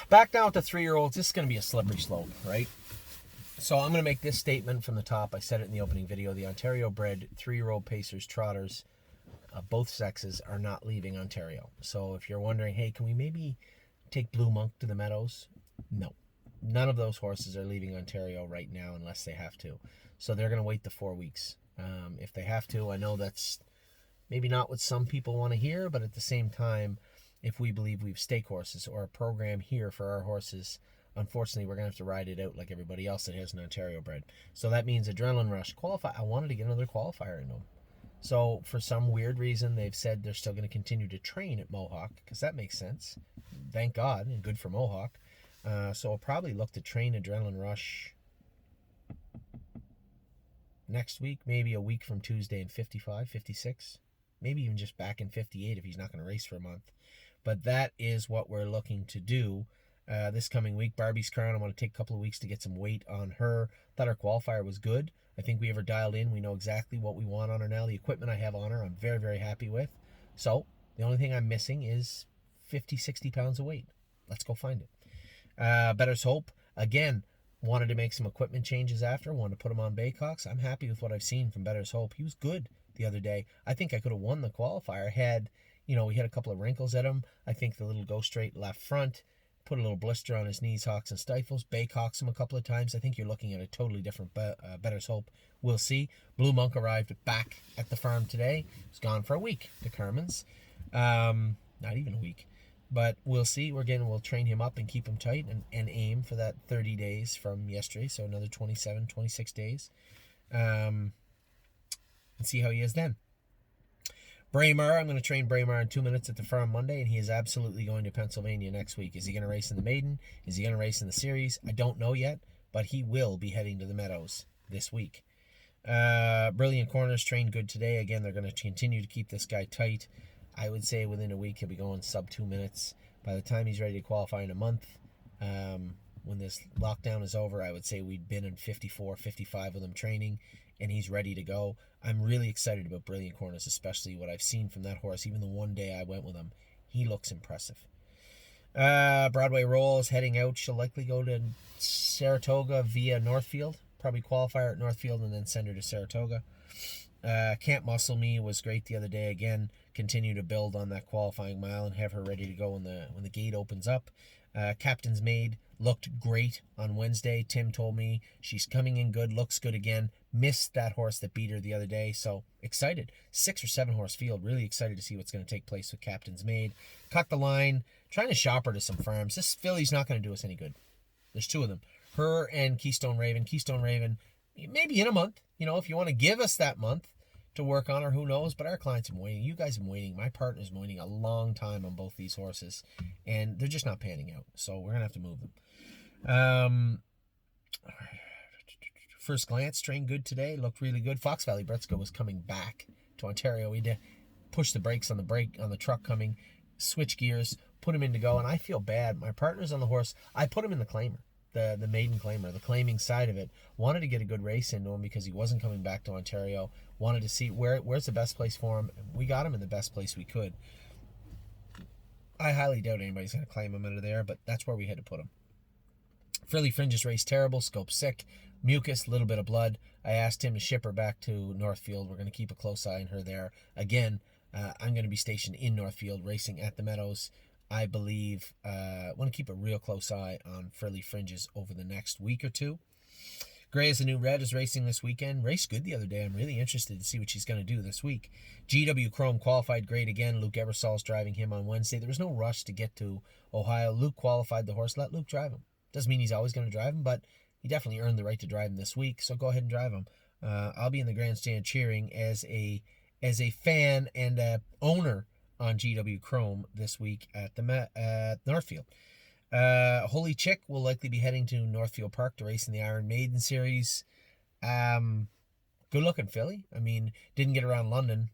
Back down to 3-year-olds. This is going to be a slippery slope, right? So I'm going to make this statement from the top. I said it in the opening video. The Ontario-bred 3-year-old pacers, trotters, both sexes, are not leaving Ontario. So if you're wondering, hey, can we maybe take Blue Monk to the Meadows? No. None of those horses are leaving Ontario right now unless they have to. So they're going to wait the 4 weeks. If they have to, I know that's maybe not what some people want to hear, but at the same time, if we believe we have stake horses or a program here for our horses, unfortunately, we're going to have to ride it out like everybody else that has an Ontario bred. So that means Adrenaline Rush qualify. I wanted to get another qualifier in them. So for some weird reason, they've said they're still going to continue to train at Mohawk, because that makes sense. Thank God, and good for Mohawk. So I'll probably look to train Adrenaline Rush next week, maybe a week from Tuesday in 55, 56. Maybe even just back in 58 if he's not going to race for a month. But that is what we're looking to do this coming week. Barbie's Crown, I want to take a couple of weeks to get some weight on her. Thought her qualifier was good. I think we have her dialed in. We know exactly what we want on her now. The equipment I have on her, I'm very, very happy with. So the only thing I'm missing is 50, 60 pounds of weight. Let's go find it. Better's Hope, again, wanted to make some equipment changes after. Wanted to put him on Baycocks. I'm happy with what I've seen from Better's Hope. He was good the other day. I think I could have won the qualifier had, we had a couple of wrinkles at him. I think the little go straight left front, put a little blister on his knees, hocks and stifles, Baycocks him a couple of times. I think you're looking at a totally different Better's Hope. We'll see. Blue Monk arrived back at the farm today. He's gone for a week to Carmen's. Not even a week. But we'll see. We'll train him up and keep him tight and aim for that 30 days from yesterday. So another 27, 26 days. And see how he is then. Braemar, I'm going to train Braemar in 2 minutes at the farm Monday, and he is absolutely going to Pennsylvania next week. Is he going to race in the Maiden? Is he going to race in the Series? I don't know yet, but he will be heading to the Meadows this week. Brilliant Corners trained good today. Again, they're going to continue to keep this guy tight. I would say within a week he'll be going sub 2 minutes. By the time he's ready to qualify in a month, when this lockdown is over, I would say we'd been in 54, 55 with him training, and he's ready to go. I'm really excited about Brilliant Corners, especially what I've seen from that horse. Even the one day I went with him, he looks impressive. Broadway Roll is heading out. She'll likely go to Saratoga via Northfield. Probably qualifier at Northfield and then send her to Saratoga. Can't Muscle Me was great the other day. Again, continue to build on that qualifying mile and have her ready to go when the gate opens up. Captain's Maid looked great on Wednesday. Tim told me she's coming in good, looks good again. Missed that horse that beat her the other day, so excited. 6 or 7 horse field. Really excited to see what's going to take place with Captain's Maid. Cut the line. Trying to shop her to some farms. This filly's not going to do us any good. There's 2 of them. Her and Keystone Raven. Keystone Raven, maybe in a month. If you want to give us that month to work on her, who knows? But our clients have been waiting. You guys have been waiting. My partner's been waiting a long time on both these horses, and they're just not panning out. So we're going to have to move them. First Glance trained good today. Looked really good. Fox Valley Bretzko was coming back to Ontario. We had to push the brakes on the truck coming, switch gears, put him in to go, and I feel bad. My partner's on the horse. I put him in the claimer. The maiden claimer, the claiming side of it. Wanted to get a good race into him because he wasn't coming back to Ontario. Wanted to see where's the best place for him. We got him in the best place we could. I highly doubt anybody's going to claim him out of there, but that's where we had to put him. Frilly Fringes race terrible. Scope sick. Mucus, a little bit of blood. I asked him to ship her back to Northfield. We're going to keep a close eye on her there. Again, I'm going to be stationed in Northfield racing at the Meadows. I believe I want to keep a real close eye on Frilly Fringes over the next week or two. Gray is the New Red is racing this weekend. Raced good the other day. I'm really interested to see what she's going to do this week. GW Chrome qualified great again. Luke Eversol's driving him on Wednesday. There was no rush to get to Ohio. Luke qualified the horse. Let Luke drive him. Doesn't mean he's always going to drive him, but he definitely earned the right to drive him this week, so go ahead and drive him. I'll be in the grandstand cheering as a fan and a owner on GW Chrome this week at Northfield. Holy Chick will likely be heading to Northfield Park to race in the Iron Maiden Series. Good looking filly. I mean, didn't get around London.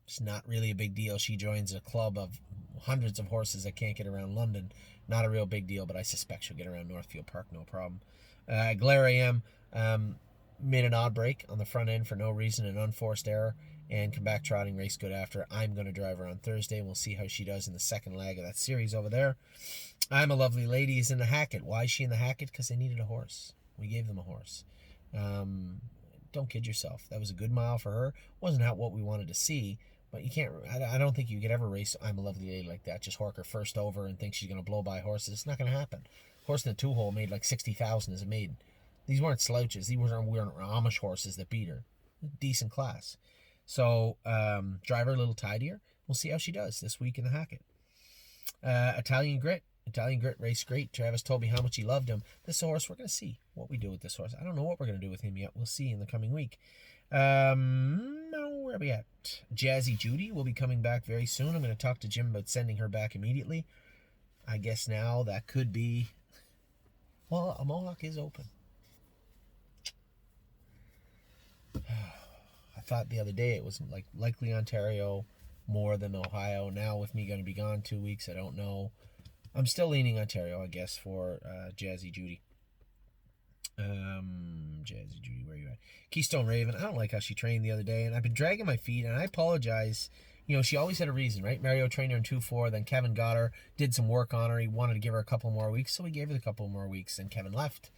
It's not really a big deal. She joins a club of hundreds of horses that can't get around London. Not a real big deal, but I suspect she'll get around Northfield Park, no problem. Glare AM made an odd break on the front end for no reason, an unforced error, and come back trotting, race good after. I'm going to drive her on Thursday, and we'll see how she does in the second leg of that series over there. I'm a Lovely Lady is in the Hackett. Why is she in the Hackett? Because they needed a horse. We gave them a horse. Don't kid yourself. That was a good mile for her. Wasn't what we wanted to see, but you can't. I don't think you could ever race I'm a Lovely Lady like that. Just hork her first over and think she's going to blow by horses. It's not going to happen. Horse in the 2-hole made like 60,000 as a maiden. These weren't slouches. These weren't Amish horses that beat her. Decent class. So drive her a little tidier. We'll see how she does this week in the Hackett. Italian Grit. Italian Grit raced great. Travis told me how much he loved him. This horse, we're going to see what we do with this horse. I don't know what we're going to do with him yet. We'll see in the coming week. Where are we at? Jazzy Judy will be coming back very soon. I'm going to talk to Jim about sending her back immediately. I guess now that could be... Well, a Mohawk is open. I thought the other day it was like likely Ontario more than Ohio. Now with me going to be gone 2 weeks, I don't know. I'm still leaning Ontario, I guess, for Jazzy Judy. Jazzy Judy, where are you at? Keystone Raven. I don't like how she trained the other day, and I've been dragging my feet, and I apologize. You know, she always had a reason, right? Mario trained her in 2-4, then Kevin got her, did some work on her. He wanted to give her a couple more weeks, so we gave her a couple more weeks, and Kevin left.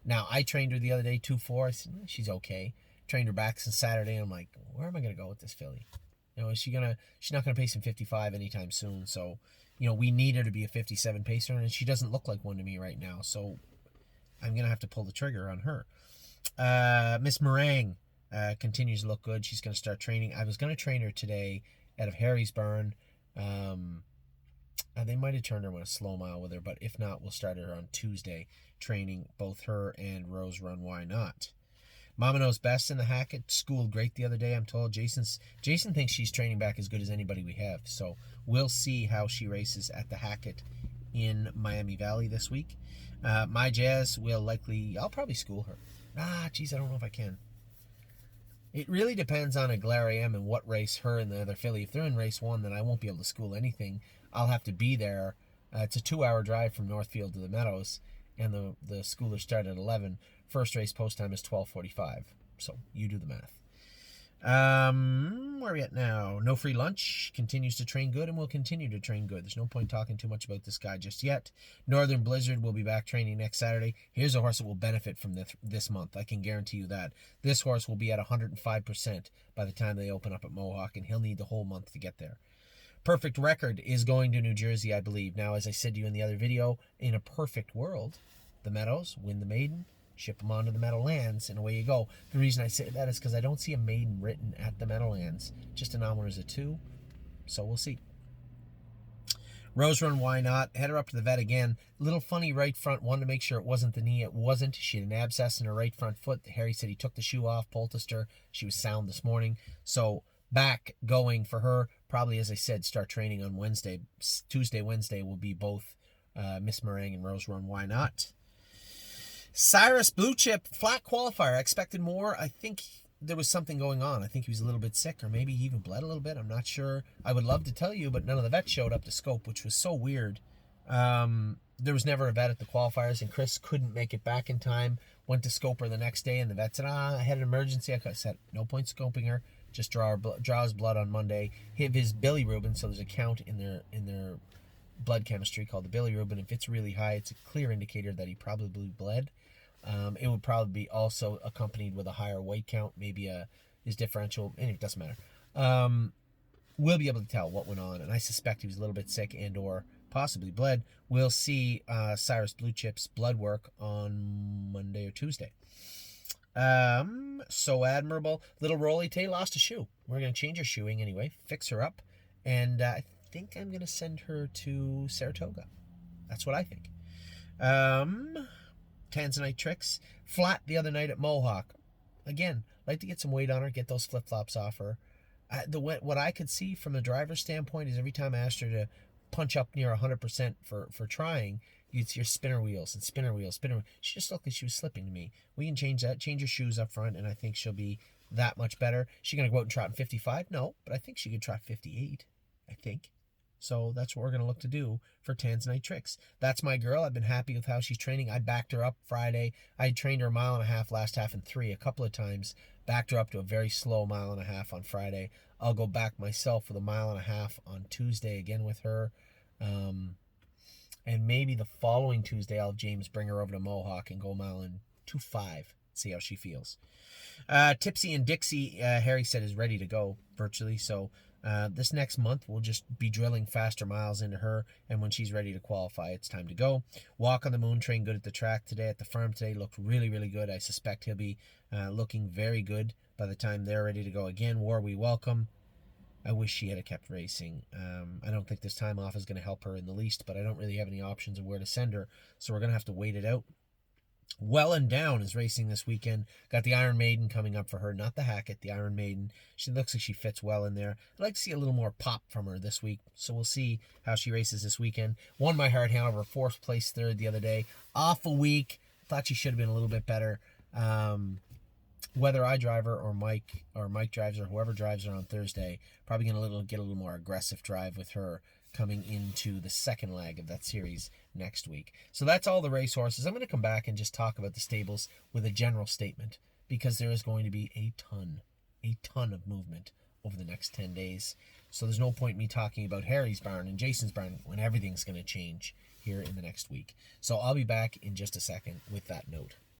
Now, I trained her the other day, 2-4. I said, she's okay. Trained her back since Saturday, and I'm like, where am I going to go with this filly? You know, she's not going to pace in 55 anytime soon, so... You know, we need her to be a 57 pacer, and she doesn't look like one to me right now. So I'm going to have to pull the trigger on her. Miss Meringue continues to look good. She's going to start training. I was going to train her today out of Harrisburn. They might have turned her on a slow mile with her, but if not, we'll start her on Tuesday training both her and Rose Run. Why not? Mama Knows Best in the Hackett. Schooled great the other day, I'm told. Jason thinks she's training back as good as anybody we have. So we'll see how she races at the Hackett in Miami Valley this week. My Jazz will likely... I'll probably school her. Geez, I don't know if I can. It really depends on Aguilera AM and what race her and the other filly. If they're in race 1, then I won't be able to school anything. I'll have to be there. It's a 2-hour drive from Northfield to the Meadows, and the schoolers start at 11. First race post time is 12:45. So you do the math. Where are we at now? No Free Lunch continues to train good and will continue to train good. There's no point talking too much about this guy just yet. Northern Blizzard will be back training next Saturday. Here's a horse that will benefit from this month. I can guarantee you that. This horse will be at 105% by the time they open up at Mohawk, and he'll need the whole month to get there. Perfect Record is going to New Jersey, I believe. Now, as I said to you in the other video, in a perfect world, the Meadows win the maiden, ship them onto the Meadowlands, and away you go. The reason I say that is because I don't see a maiden written at the Meadowlands. Just an on-winners of 2, so we'll see. Rose Run, Why Not? Head her up to the vet again. Little funny right front. Wanted to make sure it wasn't the knee. It wasn't. She had an abscess in her right front foot. Harry said he took the shoe off, poulticed her. She was sound this morning. So back going for her. Probably, as I said, start training on Wednesday. Tuesday, Wednesday will be both Miss Meringue and Rose Run, Why Not? Cyrus Blue Chip, flat qualifier. I expected more. I think there was something going on. I think he was a little bit sick, or maybe he even bled a little bit. I'm not sure. I would love to tell you, but none of the vets showed up to scope, which was so weird. There was never a vet at the qualifiers, and Chris couldn't make it back in time. Went to scope her the next day, and the vet said, I had an emergency. I said, no point scoping her. Just draw his blood on Monday. His bilirubin, so there's a count in their blood chemistry called the bilirubin. If it's really high, it's a clear indicator that he probably bled. It would probably be also accompanied with a higher weight count, maybe his differential. Anyway, it doesn't matter. We'll be able to tell what went on, and I suspect he was a little bit sick and or possibly bled. We'll see Cyrus Blue Chip's blood work on Monday or Tuesday. So admirable. Little Rolly Tay lost a shoe. We're going to change her shoeing anyway, fix her up, and I think I'm going to send her to Saratoga. That's what I think. Tanzanite Tricks. Flat the other night at Mohawk. Again, like to get some weight on her, get those flip-flops off her. What I could see from the driver's standpoint is every time I asked her to punch up near 100% for trying, you'd see her spinner wheels and spinner wheels. She just looked like she was slipping to me. We can change that, change her shoes up front, and I think she'll be that much better. She going to go out and trot in 55? No, but I think she could trot 58. I think. So that's what we're going to look to do for Tanzanite Tricks. That's my girl. I've been happy with how she's training. I backed her up Friday. I trained her a mile and a half last half and 3 a couple of times. Backed her up to a very slow mile and a half on Friday. I'll go back myself with a mile and a half on Tuesday again with her. And maybe the following Tuesday, I'll have James bring her over to Mohawk and go a mile and 2.5. See how she feels. Tipsy and Dixie, Harry said, is ready to go virtually. So this next month, we'll just be drilling faster miles into her. And when she's ready to qualify, it's time to go. Walk on the Moon trained good at the track today, at the farm today. Looked really, really good. I suspect he'll be looking very good by the time they're ready to go again. War we welcome. I wish she had kept racing. I don't think this time off is going to help her in the least, but I don't really have any options of where to send her. So we're going to have to wait it out. Well and Down is racing this weekend. Got the Iron Maiden coming up for her, not the Hackett, the Iron Maiden. She looks like she fits well in there. I'd like to see a little more pop from her this week, so we'll see how she races this weekend. Won my heart, however, 4th place third the other day. Awful week. Thought she should have been a little bit better. Whether I drive her or Mike drives her, whoever drives her on Thursday, probably going to get a little more aggressive drive with her coming into the second leg of that series next week. So that's all the racehorses. I'm going to come back and just talk about the stables with a general statement, because there is going to be a ton of movement over the next 10 days. So there's no point in me talking about Harry's barn and Jason's barn when everything's going to change here in the next week. So I'll be back in just a second with that note.